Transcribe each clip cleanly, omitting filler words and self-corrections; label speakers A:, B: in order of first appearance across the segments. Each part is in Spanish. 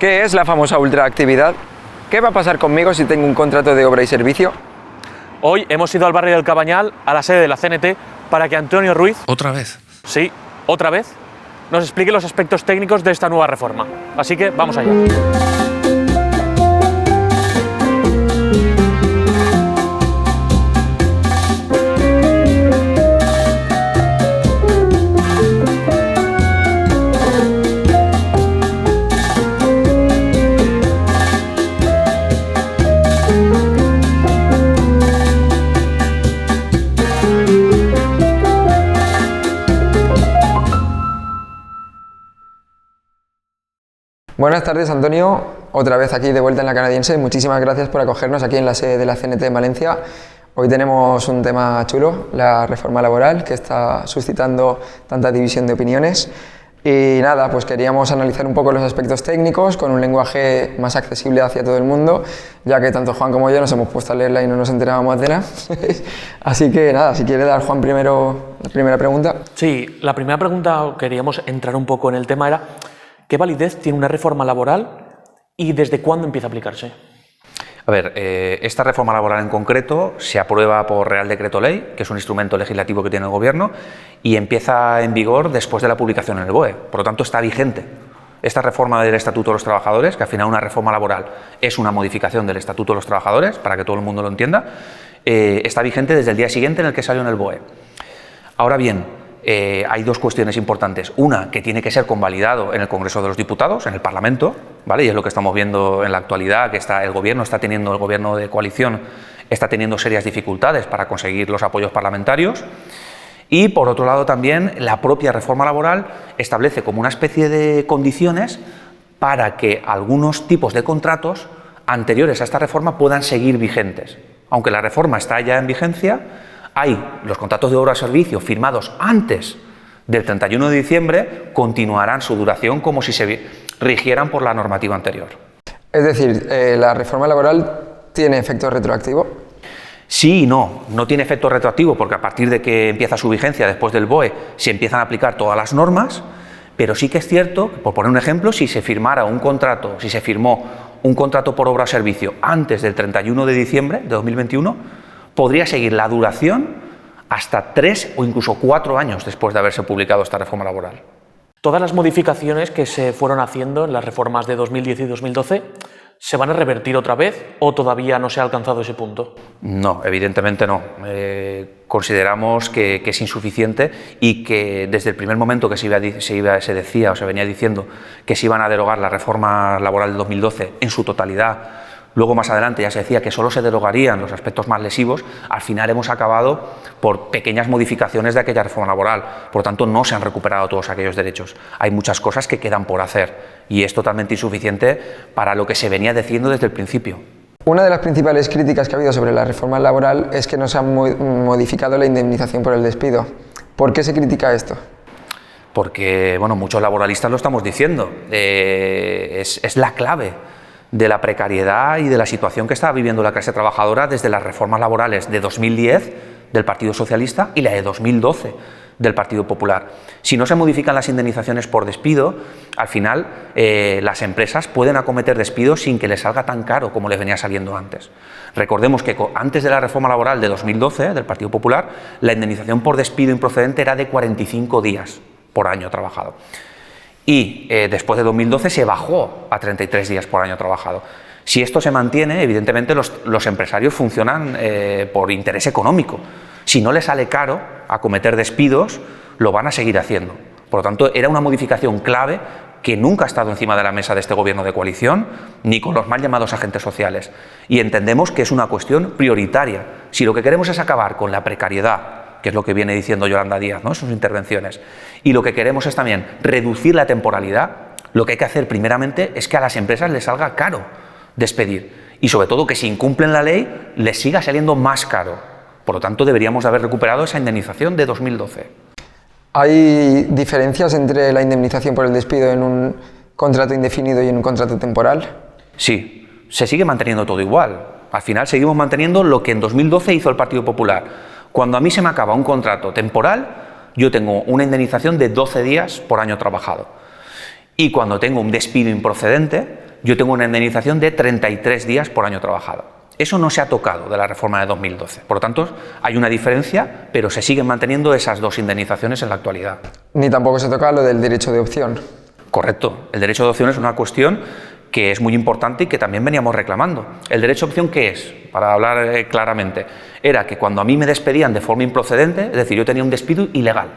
A: ¿Qué es la famosa ultraactividad? ¿Qué va a pasar conmigo si tengo un contrato de obra y servicio?
B: Hoy hemos ido al barrio del Cabañal, a la sede de la CNT, para que Antonio Ruiz...
C: ¿Otra vez?
B: Sí, otra vez, nos explique los aspectos técnicos de esta nueva reforma. Así que vamos allá.
A: Buenas tardes, Antonio, otra vez aquí de vuelta en la Canadiense. Muchísimas gracias por acogernos aquí en la sede de la CNT en Valencia. Hoy tenemos un tema chulo, la reforma laboral, que está suscitando tanta división de opiniones. Y nada, pues queríamos analizar un poco los aspectos técnicos con un lenguaje más accesible hacia todo el mundo, ya que tanto Juan como yo nos hemos puesto a leerla y no nos enterábamos de nada. Así que nada, si quiere dar Juan primero la primera pregunta.
B: Sí, la primera pregunta, queríamos entrar un poco en el tema, era ¿qué validez tiene una reforma laboral y desde cuándo empieza a aplicarse?
C: A ver, esta reforma laboral en concreto se aprueba por Real Decreto Ley, que es un instrumento legislativo que tiene el Gobierno, y empieza en vigor después de la publicación en el BOE. Por lo tanto, está vigente. Esta reforma del Estatuto de los Trabajadores, que al final una reforma laboral es una modificación del Estatuto de los Trabajadores, para que todo el mundo lo entienda, está vigente desde el día siguiente en el que salió en el BOE. Ahora bien, hay dos cuestiones importantes. Una, que tiene que ser convalidado en el Congreso de los Diputados, en el Parlamento, ¿vale? Y es lo que estamos viendo en la actualidad, que el gobierno de coalición está teniendo serias dificultades para conseguir los apoyos parlamentarios. Y por otro lado también la propia reforma laboral establece como una especie de condiciones para que algunos tipos de contratos anteriores a esta reforma puedan seguir vigentes. Aunque la reforma está ya en vigencia, hay los contratos de obra o servicio firmados antes del 31 de diciembre, continuarán su duración como si se rigieran por la normativa anterior.
A: Es decir, ¿la reforma laboral tiene efecto retroactivo?
C: Sí y no. No tiene efecto retroactivo porque a partir de que empieza su vigencia después del BOE se empiezan a aplicar todas las normas, pero sí que es cierto, por poner un ejemplo, si se firmó un contrato por obra o servicio antes del 31 de diciembre de 2021, podría seguir la duración hasta 3 o incluso 4 años después de haberse publicado esta reforma laboral.
B: ¿Todas las modificaciones que se fueron haciendo en las reformas de 2010 y 2012 se van a revertir otra vez o todavía no se ha alcanzado ese punto?
C: No, evidentemente no. Consideramos que es insuficiente y que desde el primer momento que se decía o se venía diciendo que se iban a derogar la reforma laboral de 2012 en su totalidad. Luego, más adelante, ya se decía que solo se derogarían los aspectos más lesivos. Al final hemos acabado por pequeñas modificaciones de aquella reforma laboral. Por lo tanto, no se han recuperado todos aquellos derechos. Hay muchas cosas que quedan por hacer y es totalmente insuficiente para lo que se venía diciendo desde el principio.
A: Una de las principales críticas que ha habido sobre la reforma laboral es que no se ha modificado la indemnización por el despido. ¿Por qué se critica esto?
C: Porque, bueno, muchos laboralistas lo estamos diciendo. Es la clave de la precariedad y de la situación que estaba viviendo la clase trabajadora desde las reformas laborales de 2010 del Partido Socialista y la de 2012 del Partido Popular. Si no se modifican las indemnizaciones por despido, al final las empresas pueden acometer despidos sin que les salga tan caro como les venía saliendo antes. Recordemos que antes de la reforma laboral de 2012 del Partido Popular, la indemnización por despido improcedente era de 45 días por año trabajado. Y después de 2012 se bajó a 33 días por año trabajado. Si esto se mantiene, evidentemente los empresarios funcionan por interés económico. Si no les sale caro acometer despidos, lo van a seguir haciendo. Por lo tanto, era una modificación clave que nunca ha estado encima de la mesa de este gobierno de coalición, ni con los mal llamados agentes sociales. Y entendemos que es una cuestión prioritaria. Si lo que queremos es acabar con la precariedad, que es lo que viene diciendo Yolanda Díaz, ¿no?, en sus intervenciones, y lo que queremos es también reducir la temporalidad, lo que hay que hacer primeramente es que a las empresas les salga caro despedir y sobre todo que si incumplen la ley les siga saliendo más caro. Por lo tanto, deberíamos haber recuperado esa indemnización de 2012.
A: ¿Hay diferencias entre la indemnización por el despido en un contrato indefinido y en un contrato temporal?
C: Sí, se sigue manteniendo todo igual. Al final seguimos manteniendo lo que en 2012 hizo el Partido Popular. Cuando a mí se me acaba un contrato temporal, yo tengo una indemnización de 12 días por año trabajado. Y cuando tengo un despido improcedente, yo tengo una indemnización de 33 días por año trabajado. Eso no se ha tocado de la reforma de 2012. Por lo tanto, hay una diferencia, pero se siguen manteniendo esas dos indemnizaciones en la actualidad.
A: Ni tampoco se toca lo del derecho de opción.
C: Correcto. El derecho de opción es una cuestión que es muy importante y que también veníamos reclamando. ¿El derecho de opción qué es? Para hablar claramente, era que cuando a mí me despedían de forma improcedente, es decir, yo tenía un despido ilegal,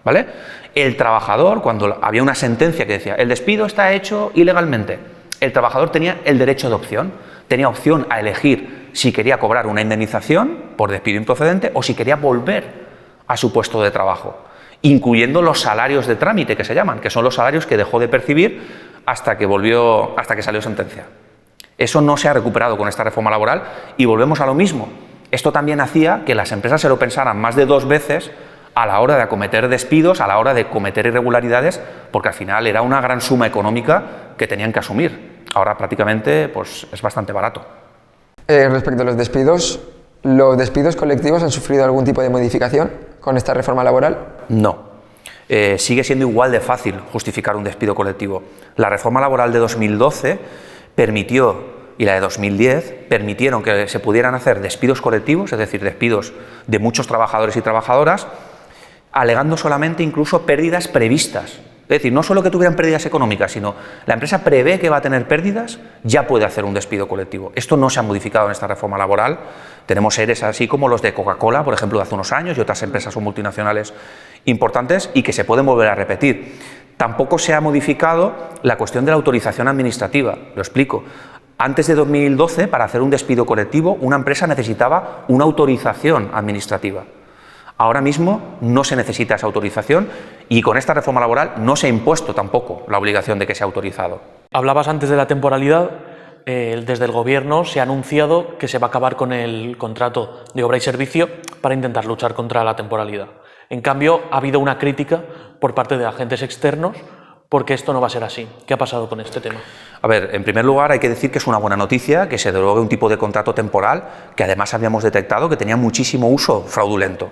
C: ¿vale? El trabajador, cuando había una sentencia que decía el despido está hecho ilegalmente, el trabajador tenía el derecho de opción, tenía opción a elegir si quería cobrar una indemnización por despido improcedente o si quería volver a su puesto de trabajo, incluyendo los salarios de trámite que se llaman, que son los salarios que dejó de percibir hasta que salió sentencia. Eso no se ha recuperado con esta reforma laboral y volvemos a lo mismo. Esto también hacía que las empresas se lo pensaran más de 2 veces a la hora de acometer despidos, a la hora de cometer irregularidades, porque al final era una gran suma económica que tenían que asumir. Ahora prácticamente pues, es bastante barato.
A: Respecto a ¿los despidos colectivos han sufrido algún tipo de modificación con esta reforma laboral?
C: No. Sigue siendo igual de fácil justificar un despido colectivo. La reforma laboral de 2012 permitió, y la de 2010, permitieron que se pudieran hacer despidos colectivos, es decir, despidos de muchos trabajadores y trabajadoras, alegando solamente incluso pérdidas previstas. Es decir, no solo que tuvieran pérdidas económicas, sino la empresa prevé que va a tener pérdidas, ya puede hacer un despido colectivo. Esto no se ha modificado en esta reforma laboral. Tenemos seres así como los de Coca-Cola, por ejemplo, de hace unos años, y otras empresas o multinacionales importantes y que se pueden volver a repetir. Tampoco se ha modificado la cuestión de la autorización administrativa. Lo explico. Antes de 2012, para hacer un despido colectivo, una empresa necesitaba una autorización administrativa. Ahora mismo no se necesita esa autorización y con esta reforma laboral no se ha impuesto tampoco la obligación de que sea autorizado.
B: Hablabas antes de la temporalidad. Desde el Gobierno se ha anunciado que se va a acabar con el contrato de obra y servicio para intentar luchar contra la temporalidad. En cambio, ha habido una crítica por parte de agentes externos porque esto no va a ser así. ¿Qué ha pasado con este tema?
C: A ver, en primer lugar hay que decir que es una buena noticia que se derogue un tipo de contrato temporal que además habíamos detectado que tenía muchísimo uso fraudulento,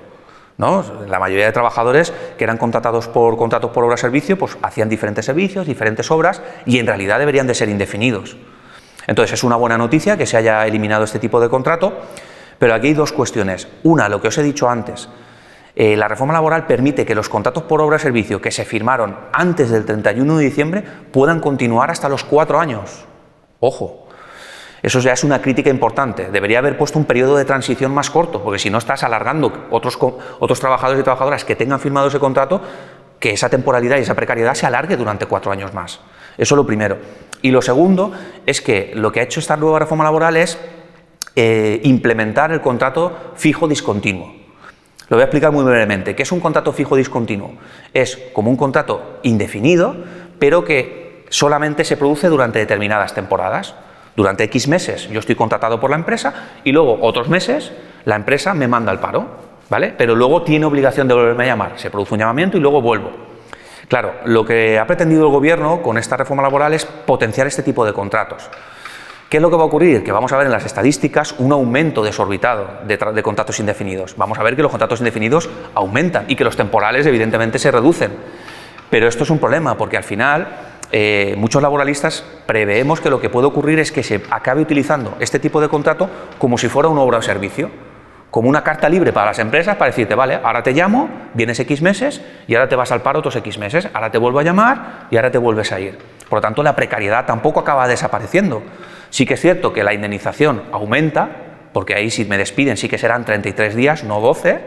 C: ¿no? La mayoría de trabajadores que eran contratados por contratos por obra-servicio pues hacían diferentes servicios, diferentes obras y en realidad deberían de ser indefinidos. Entonces es una buena noticia que se haya eliminado este tipo de contrato, pero aquí hay dos cuestiones. Una, lo que os he dicho antes, la reforma laboral permite que los contratos por obra-servicio que se firmaron antes del 31 de diciembre puedan continuar hasta los 4 años. Ojo. Eso ya es una crítica importante. Debería haber puesto un periodo de transición más corto, porque si no estás alargando otros trabajadores y trabajadoras que tengan firmado ese contrato, que esa temporalidad y esa precariedad se alargue durante 4 años más. Eso es lo primero. Y lo segundo es que lo que ha hecho esta nueva reforma laboral es implementar el contrato fijo discontinuo. Lo voy a explicar muy brevemente. ¿Qué es un contrato fijo discontinuo? Es como un contrato indefinido, pero que solamente se produce durante determinadas temporadas. Durante X meses yo estoy contratado por la empresa y luego otros meses la empresa me manda al paro, ¿vale? Pero luego tiene obligación de volverme a llamar. Se produce un llamamiento y luego vuelvo. Claro, lo que ha pretendido el Gobierno con esta reforma laboral es potenciar este tipo de contratos. ¿Qué es lo que va a ocurrir? Que vamos a ver en las estadísticas un aumento desorbitado de contratos indefinidos. Vamos a ver que los contratos indefinidos aumentan y que los temporales evidentemente se reducen. Pero esto es un problema porque al final muchos laboralistas preveemos que lo que puede ocurrir es que se acabe utilizando este tipo de contrato como si fuera una obra o servicio, como una carta libre para las empresas para decirte, vale, ahora te llamo, vienes X meses y ahora te vas al paro otros X meses, ahora te vuelvo a llamar y ahora te vuelves a ir. Por lo tanto, la precariedad tampoco acaba desapareciendo. Sí que es cierto que la indemnización aumenta, porque ahí si me despiden sí que serán 33 días, no 12,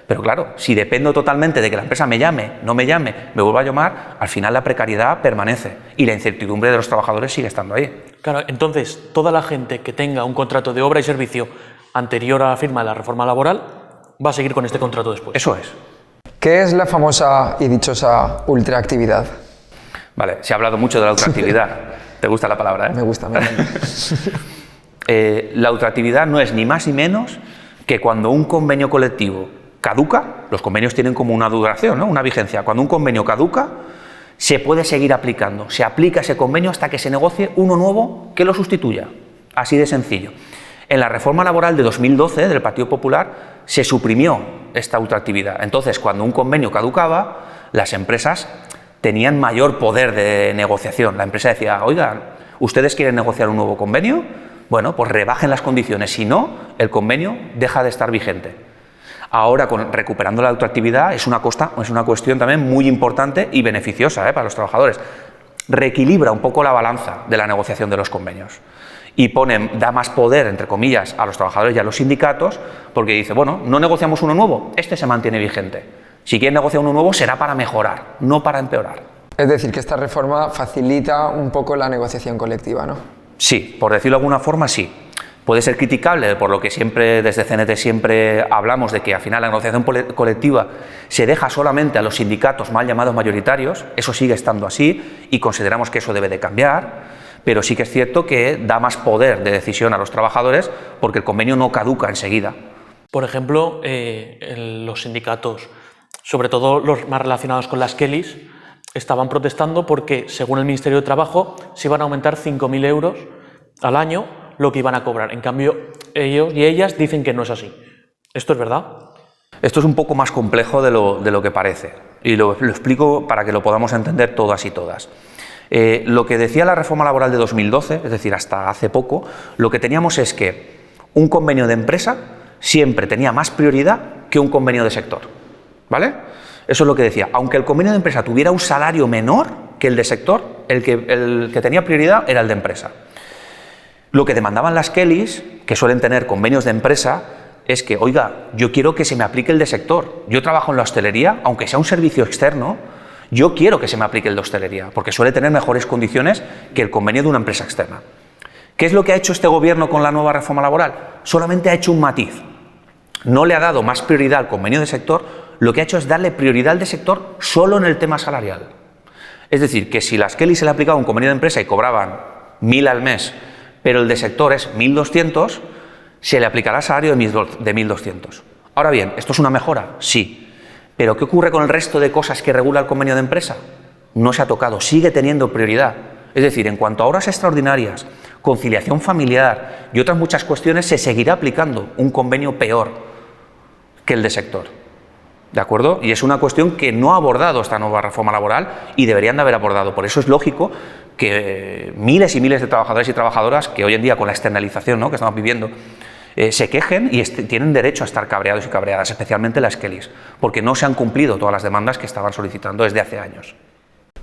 C: pero claro, si dependo totalmente de que la empresa me llame, no me llame, me vuelva a llamar, al final la precariedad permanece y la incertidumbre de los trabajadores sigue estando ahí.
B: Claro, entonces, toda la gente que tenga un contrato de obra y servicio anterior a la firma de la reforma laboral va a seguir con este contrato después.
C: Eso es.
A: ¿Qué es la famosa y dichosa ultraactividad?
C: Vale, se ha hablado mucho de la ultraactividad. ¿Te gusta la palabra,
A: Me gusta, me encanta.
C: La ultraactividad no es ni más ni menos que cuando un convenio colectivo caduca, los convenios tienen como una duración, ¿no? Una vigencia. Cuando un convenio caduca, se puede seguir aplicando. Se aplica ese convenio hasta que se negocie uno nuevo que lo sustituya. Así de sencillo. En la reforma laboral de 2012 del Partido Popular se suprimió esta ultraactividad. Entonces, cuando un convenio caducaba, las empresas tenían mayor poder de negociación. La empresa decía, oiga, ¿Ustedes quieren negociar un nuevo convenio? Bueno, pues rebajen las condiciones, si no, el convenio deja de estar vigente. Ahora, recuperando la autoactividad, es una cuestión también muy importante y beneficiosa para los trabajadores. Reequilibra un poco la balanza de la negociación de los convenios y da más poder, entre comillas, a los trabajadores y a los sindicatos, porque dice, bueno, no negociamos uno nuevo, este se mantiene vigente. Si quieren negociar uno nuevo, será para mejorar, no para empeorar.
A: Es decir, que esta reforma facilita un poco la negociación colectiva, ¿no?
C: Sí, por decirlo de alguna forma, sí. Puede ser criticable, por lo que siempre desde CNT siempre hablamos de que al final la negociación colectiva se deja solamente a los sindicatos mal llamados mayoritarios, eso sigue estando así y consideramos que eso debe de cambiar, pero sí que es cierto que da más poder de decisión a los trabajadores porque el convenio no caduca enseguida.
B: Por ejemplo, los sindicatos, sobre todo los más relacionados con las Kellys, estaban protestando porque, según el Ministerio de Trabajo, se iban a aumentar 5.000 euros al año lo que iban a cobrar. En cambio, ellos y ellas dicen que no es así. ¿Esto es verdad?
C: Esto es un poco más complejo de lo que parece y lo explico para que lo podamos entender todas y todas. Lo que decía la reforma laboral de 2012, es decir, hasta hace poco, lo que teníamos es que un convenio de empresa siempre tenía más prioridad que un convenio de sector, ¿vale? Eso es lo que decía. Aunque el convenio de empresa tuviera un salario menor que el de sector, el que tenía prioridad era el de empresa. Lo que demandaban las Kellys, que suelen tener convenios de empresa, es que, oiga, yo quiero que se me aplique el de sector. Yo trabajo en la hostelería, aunque sea un servicio externo, yo quiero que se me aplique el de hostelería, porque suele tener mejores condiciones que el convenio de una empresa externa. ¿Qué es lo que ha hecho este gobierno con la nueva reforma laboral? Solamente ha hecho un matiz. No le ha dado más prioridad al convenio de sector, lo que ha hecho es darle prioridad al de sector solo en el tema salarial. Es decir, que si las Kellys se le aplicaba un convenio de empresa y cobraban 1.000 al mes, pero el de sector es 1.200, se le aplicará salario de 1.200. Ahora bien, ¿esto es una mejora? Sí. ¿Pero qué ocurre con el resto de cosas que regula el convenio de empresa? No se ha tocado, sigue teniendo prioridad. Es decir, en cuanto a horas extraordinarias, conciliación familiar y otras muchas cuestiones, se seguirá aplicando un convenio peor que el de sector. ¿De acuerdo? Y es una cuestión que no ha abordado esta nueva reforma laboral y deberían de haber abordado. Por eso es lógico que miles y miles de trabajadores y trabajadoras que hoy en día con la externalización, ¿no?, que estamos viviendo, se quejen y tienen derecho a estar cabreados y cabreadas, especialmente las Kellys, porque no se han cumplido todas las demandas que estaban solicitando desde hace años.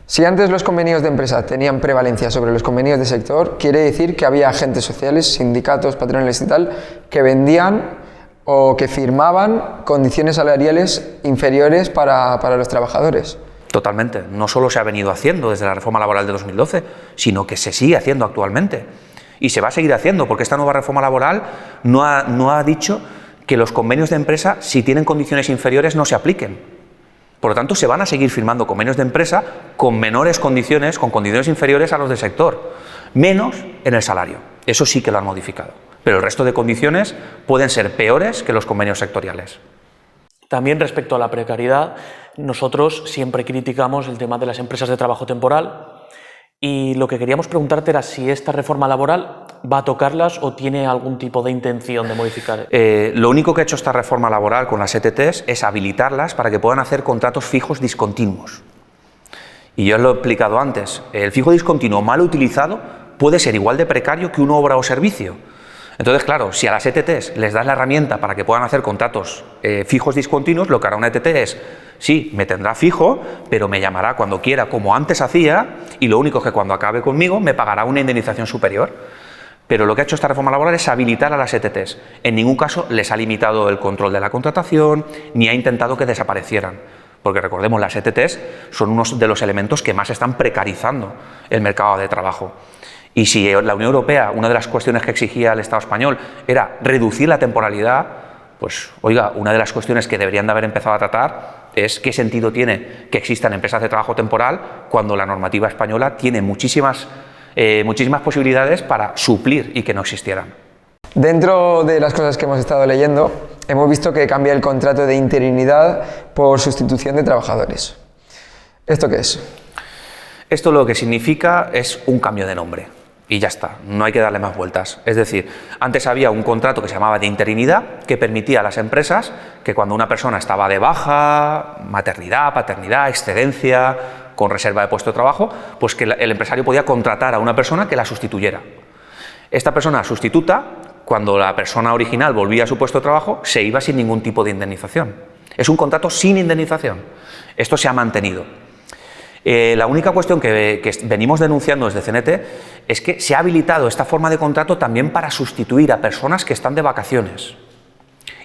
A: Si antes los convenios de empresa tenían prevalencia sobre los convenios de sector, quiere decir que había agentes sociales, sindicatos, patronales y tal, que vendían o que firmaban condiciones salariales inferiores para los trabajadores.
C: Totalmente. No solo se ha venido haciendo desde la reforma laboral de 2012, sino que se sigue haciendo actualmente. Y se va a seguir haciendo, porque esta nueva reforma laboral no ha dicho que los convenios de empresa, si tienen condiciones inferiores, no se apliquen. Por lo tanto, se van a seguir firmando convenios de empresa con menores condiciones, con condiciones inferiores a los del sector, menos en el salario. Eso sí que lo han modificado. Pero el resto de condiciones pueden ser peores que los convenios sectoriales.
B: También respecto a la precariedad, nosotros siempre criticamos el tema de las empresas de trabajo temporal y lo que queríamos preguntarte era si esta reforma laboral va a tocarlas o tiene algún tipo de intención de modificar.
C: Lo único que ha hecho esta reforma laboral con las ETTs es habilitarlas para que puedan hacer contratos fijos discontinuos. Y yo os lo he explicado antes, el fijo discontinuo mal utilizado puede ser igual de precario que una obra o servicio. Entonces, claro, si a las ETTs les das la herramienta para que puedan hacer contratos fijos discontinuos, lo que hará una ETT es, sí, me tendrá fijo, pero me llamará cuando quiera, como antes hacía, y lo único es que cuando acabe conmigo me pagará una indemnización superior. Pero lo que ha hecho esta reforma laboral es habilitar a las ETTs. En ningún caso les ha limitado el control de la contratación, ni ha intentado que desaparecieran. Porque recordemos, las ETTs son uno de los elementos que más están precarizando el mercado de trabajo. Y si la Unión Europea, una de las cuestiones que exigía el Estado español era reducir la temporalidad, pues oiga, una de las cuestiones que deberían de haber empezado a tratar es qué sentido tiene que existan empresas de trabajo temporal cuando la normativa española tiene muchísimas posibilidades para suplir y que no existieran.
A: Dentro de las cosas que hemos estado leyendo, hemos visto que cambia el contrato de interinidad por sustitución de trabajadores. ¿Esto qué es?
C: Esto lo que significa es un cambio de nombre. Y ya está, no hay que darle más vueltas. Es decir, antes había un contrato que se llamaba de interinidad que permitía a las empresas que cuando una persona estaba de baja, maternidad, paternidad, excedencia, con reserva de puesto de trabajo, pues que el empresario podía contratar a una persona que la sustituyera. Esta persona sustituta, cuando la persona original volvía a su puesto de trabajo, se iba sin ningún tipo de indemnización. Es un contrato sin indemnización. Esto se ha mantenido. La única cuestión que venimos denunciando desde CNT es que se ha habilitado esta forma de contrato también para sustituir a personas que están de vacaciones.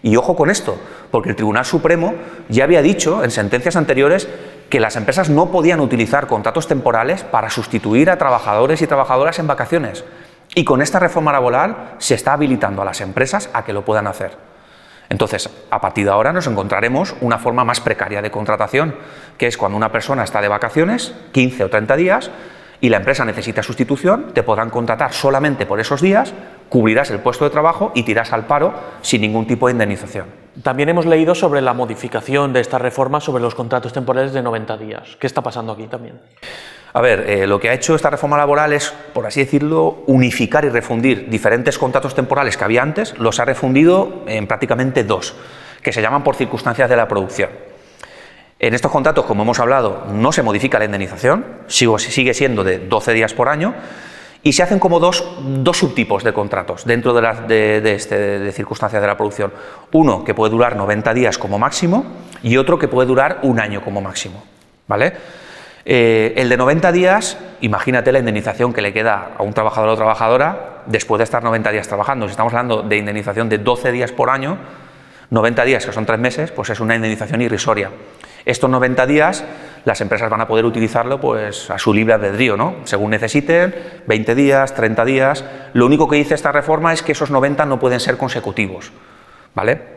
C: Y ojo con esto, porque el Tribunal Supremo ya había dicho en sentencias anteriores que las empresas no podían utilizar contratos temporales para sustituir a trabajadores y trabajadoras en vacaciones. Y con esta reforma laboral se está habilitando a las empresas a que lo puedan hacer. Entonces, a partir de ahora nos encontraremos una forma más precaria de contratación, que es cuando una persona está de vacaciones, 15 o 30 días, y la empresa necesita sustitución, te podrán contratar solamente por esos días, cubrirás el puesto de trabajo y tirás al paro sin ningún tipo de indemnización.
B: También hemos leído sobre la modificación de esta reforma sobre los contratos temporales de 90 días. ¿Qué está pasando aquí también?
C: A ver, lo que ha hecho esta reforma laboral es, por así decirlo, unificar y refundir diferentes contratos temporales que había antes, los ha refundido en prácticamente dos, que se llaman por circunstancias de la producción. En estos contratos, como hemos hablado, no se modifica la indemnización, sigue siendo de 12 días por año, y se hacen como dos subtipos de contratos dentro de circunstancias de la producción. Uno que puede durar 90 días como máximo y otro que puede durar un año como máximo, ¿vale? El de 90 días, imagínate la indemnización que le queda a un trabajador o trabajadora después de estar 90 días trabajando. Si estamos hablando de indemnización de 12 días por año, 90 días, que son 3 meses, pues es una indemnización irrisoria. Estos 90 días las empresas van a poder utilizarlo pues a su libre albedrío, ¿no? Según necesiten, 20 días, 30 días. Lo único que dice esta reforma es que esos 90 no pueden ser consecutivos, ¿vale?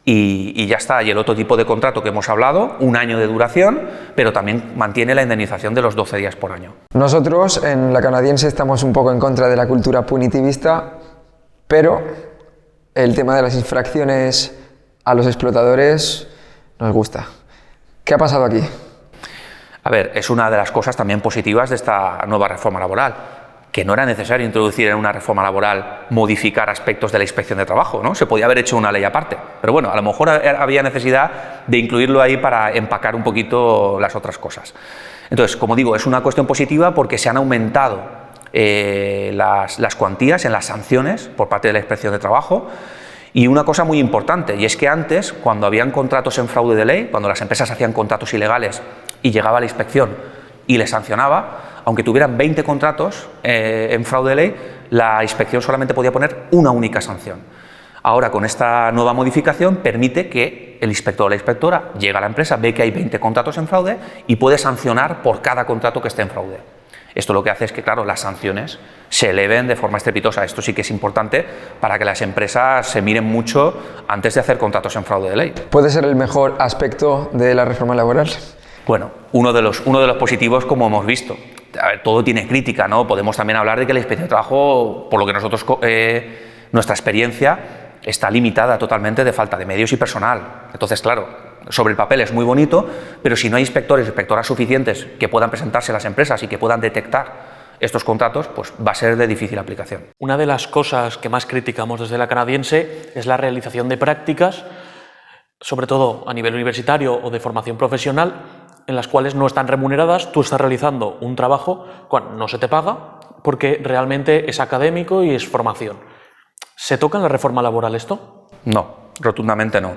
C: Y ya está. Y el otro tipo de contrato que hemos hablado, un año de duración, pero también mantiene la indemnización de los 12 días por año.
A: Nosotros en la canadiense estamos un poco en contra de la cultura punitivista, pero el tema de las infracciones a los explotadores nos gusta. ¿Qué ha pasado aquí?
C: A ver, es una de las cosas también positivas de esta nueva reforma laboral, que no era necesario introducir en una reforma laboral modificar aspectos de la inspección de trabajo, ¿no? Se podía haber hecho una ley aparte, pero bueno, a lo mejor había necesidad de incluirlo ahí para empacar un poquito las otras cosas. Entonces, como digo, es una cuestión positiva porque se han aumentado las cuantías en las sanciones por parte de la inspección de trabajo. Y una cosa muy importante, y es que antes, cuando habían contratos en fraude de ley, cuando las empresas hacían contratos ilegales y llegaba la inspección y les sancionaba, aunque tuvieran 20 contratos en fraude de ley, la inspección solamente podía poner una única sanción. Ahora, con esta nueva modificación, permite que el inspector o la inspectora llegue a la empresa, ve que hay 20 contratos en fraude y puede sancionar por cada contrato que esté en fraude. Esto lo que hace es que, claro, las sanciones se eleven de forma estrepitosa. Esto sí que es importante para que las empresas se miren mucho antes de hacer contratos en fraude de ley.
A: ¿Puede ser el mejor aspecto de la reforma laboral?
C: Bueno, uno de los positivos, como hemos visto. A ver, todo tiene crítica, ¿no? Podemos también hablar de que la inspección de trabajo, por lo que nosotros, nuestra experiencia, está limitada totalmente de falta de medios y personal. Entonces, claro, sobre el papel es muy bonito, pero si no hay inspectores y inspectoras suficientes que puedan presentarse a las empresas y que puedan detectar estos contratos, pues va a ser de difícil aplicación.
B: Una de las cosas que más criticamos desde la canadiense es la realización de prácticas, sobre todo a nivel universitario o de formación profesional, en las cuales no están remuneradas. Tú estás realizando un trabajo cuando no se te paga porque realmente es académico y es formación. ¿Se toca en la reforma laboral esto?
C: No, rotundamente no.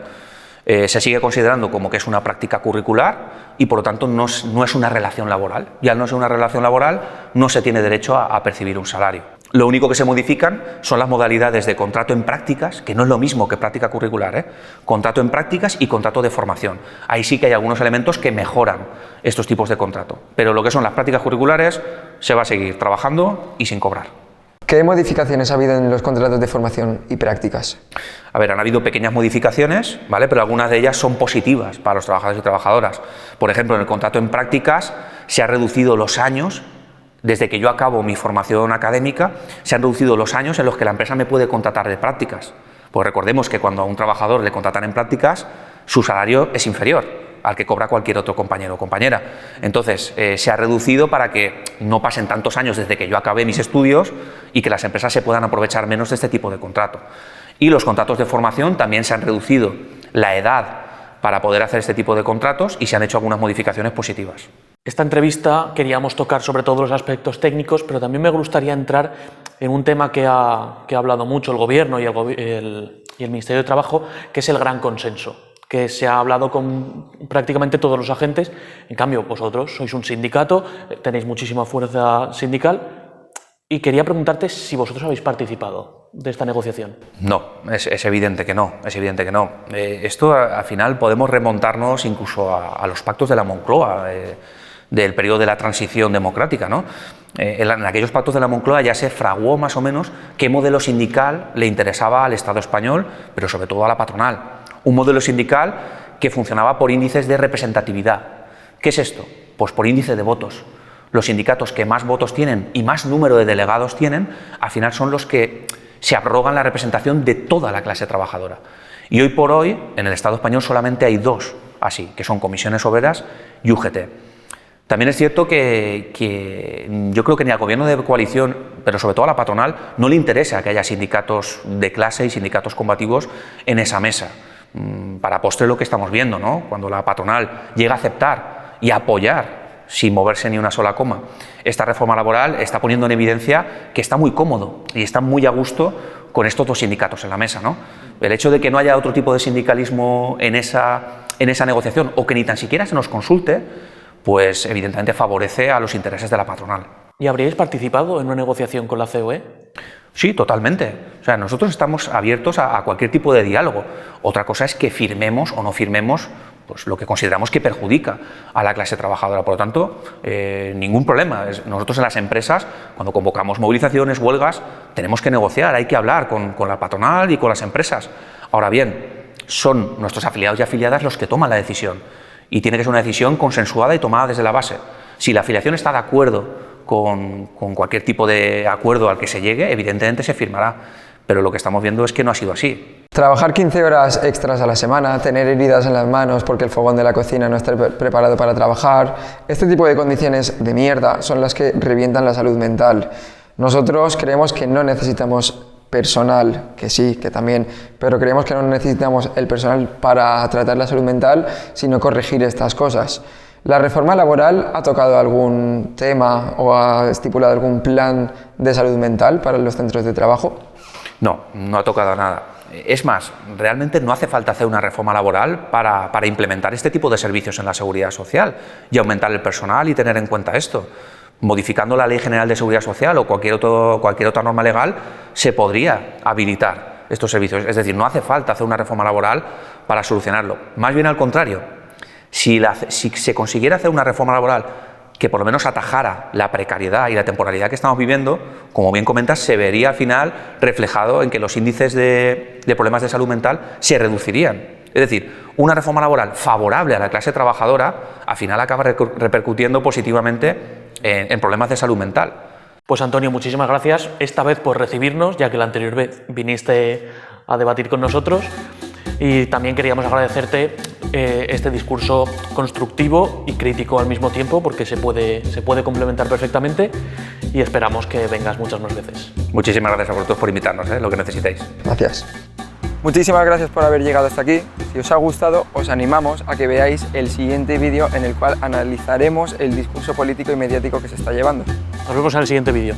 C: Se sigue considerando como que es una práctica curricular y por lo tanto no es una relación laboral. Y al no ser una relación laboral no se tiene derecho a percibir un salario. Lo único que se modifican son las modalidades de contrato en prácticas, que no es lo mismo que práctica curricular, contrato en prácticas y contrato de formación. Ahí sí que hay algunos elementos que mejoran estos tipos de contrato, pero lo que son las prácticas curriculares se va a seguir trabajando y sin cobrar.
A: ¿Qué modificaciones ha habido en los contratos de formación y prácticas?
C: A ver, han habido pequeñas modificaciones, ¿vale? Pero algunas de ellas son positivas para los trabajadores y trabajadoras. Por ejemplo, en el contrato en prácticas se ha reducido los años, desde que yo acabo mi formación académica, se han reducido los años en los que la empresa me puede contratar de prácticas. Pues recordemos que cuando a un trabajador le contratan en prácticas, su salario es inferior al que cobra cualquier otro compañero o compañera. Entonces, se ha reducido para que no pasen tantos años desde que yo acabé mis estudios y que las empresas se puedan aprovechar menos de este tipo de contrato. Y los contratos de formación también se han reducido la edad para poder hacer este tipo de contratos y se han hecho algunas modificaciones positivas.
B: Esta entrevista queríamos tocar sobre todo los aspectos técnicos, pero también me gustaría entrar en un tema que ha hablado mucho el Gobierno y el Ministerio de Trabajo, que es el gran consenso, que se ha hablado con prácticamente todos los agentes. En cambio, vosotros sois un sindicato, tenéis muchísima fuerza sindical, y quería preguntarte si vosotros habéis participado de esta negociación.
C: No, es evidente que no, es evidente que no. Esto al final podemos remontarnos incluso a los pactos de la Moncloa, del periodo de la transición democrática, ¿no? En aquellos pactos de la Moncloa ya se fraguó más o menos qué modelo sindical le interesaba al Estado español, pero sobre todo a la patronal. Un modelo sindical que funcionaba por índices de representatividad. ¿Qué es esto? Pues por índice de votos. Los sindicatos que más votos tienen y más número de delegados tienen, al final son los que se arrogan la representación de toda la clase trabajadora. Y hoy por hoy, en el Estado español solamente hay dos así, que son Comisiones Obreras y UGT. También es cierto que yo creo que ni al Gobierno de coalición, pero sobre todo a la patronal, no le interesa que haya sindicatos de clase y sindicatos combativos en esa mesa. Para postre lo que estamos viendo, ¿no? Cuando la patronal llega a aceptar y a apoyar, sin moverse ni una sola coma, esta reforma laboral, está poniendo en evidencia que está muy cómodo y está muy a gusto con estos dos sindicatos en la mesa, ¿no? El hecho de que no haya otro tipo de sindicalismo en esa negociación, o que ni tan siquiera se nos consulte, pues evidentemente favorece a los intereses de la patronal.
B: ¿Y habríais participado en una negociación con la COE?
C: Sí, totalmente. O sea, nosotros estamos abiertos a cualquier tipo de diálogo. Otra cosa es que firmemos o no firmemos pues lo que consideramos que perjudica a la clase trabajadora. Por lo tanto, ningún problema. Nosotros en las empresas, cuando convocamos movilizaciones, huelgas, tenemos que negociar, hay que hablar con la patronal y con las empresas. Ahora bien, son nuestros afiliados y afiliadas los que toman la decisión, y tiene que ser una decisión consensuada y tomada desde la base. Si la afiliación está de acuerdo con cualquier tipo de acuerdo al que se llegue, evidentemente se firmará, pero lo que estamos viendo es que no ha sido así.
A: Trabajar 15 horas extras a la semana, tener heridas en las manos porque el fogón de la cocina no está preparado para trabajar, este tipo de condiciones de mierda son las que revientan la salud mental. Nosotros creemos que no necesitamos personal, que sí, que también, pero creemos que no necesitamos el personal para tratar la salud mental, sino corregir estas cosas. ¿La reforma laboral ha tocado algún tema o ha estipulado algún plan de salud mental para los centros de trabajo?
C: No, no ha tocado nada. Es más, realmente no hace falta hacer una reforma laboral para implementar este tipo de servicios en la seguridad social y aumentar el personal y tener en cuenta esto. Modificando la Ley General de Seguridad Social o cualquier otra norma legal, se podría habilitar estos servicios. Es decir, no hace falta hacer una reforma laboral para solucionarlo. Más bien al contrario, si se consiguiera hacer una reforma laboral que por lo menos atajara la precariedad y la temporalidad que estamos viviendo, como bien comentas, se vería al final reflejado en que los índices de problemas de salud mental se reducirían. Es decir, una reforma laboral favorable a la clase trabajadora al final acaba repercutiendo positivamente en problemas de salud mental.
B: Pues Antonio, muchísimas gracias esta vez por recibirnos, ya que la anterior vez viniste a debatir con nosotros, y también queríamos agradecerte este discurso constructivo y crítico al mismo tiempo, porque se puede complementar perfectamente, y esperamos que vengas muchas más veces.
C: Muchísimas gracias a vosotros por invitarnos, lo que necesitéis.
A: Gracias. Muchísimas gracias por haber llegado hasta aquí. Si os ha gustado, os animamos a que veáis el siguiente vídeo en el cual analizaremos el discurso político y mediático que se está llevando.
B: Nos vemos en el siguiente vídeo.